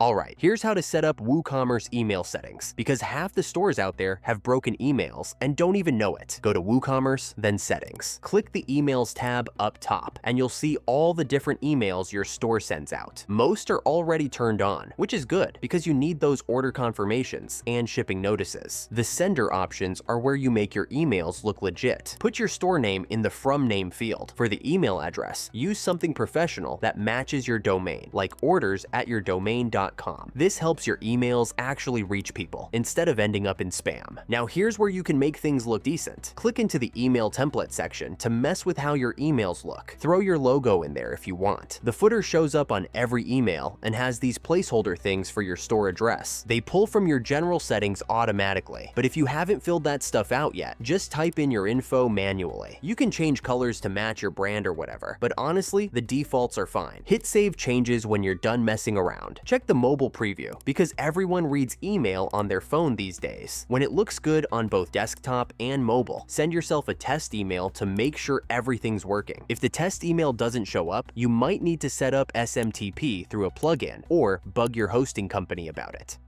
Alright, here's how to set up WooCommerce email settings, because half the stores out there have broken emails and don't even know it. Go to WooCommerce, then Settings. Click the Emails tab up top, and you'll see all the different emails your store sends out. Most are already turned on, which is good, because you need those order confirmations and shipping notices. The Sender options are where you make your emails look legit. Put your store name in the From Name field. For the email address, use something professional that matches your domain, like orders@yourdomain.com. This helps your emails actually reach people, instead of ending up in spam. Now here's where you can make things look decent. Click into the email template section to mess with how your emails look. Throw your logo in there if you want. The footer shows up on every email and has these placeholder things for your store address. They pull from your general settings automatically, but if you haven't filled that stuff out yet, just type in your info manually. You can change colors to match your brand or whatever, but honestly, the defaults are fine. Hit save changes when you're done messing around. Check the mobile preview, because everyone reads email on their phone these days. When it looks good on both desktop and mobile, send yourself a test email to make sure everything's working. If the test email doesn't show up, you might need to set up SMTP through a plugin or bug your hosting company about it.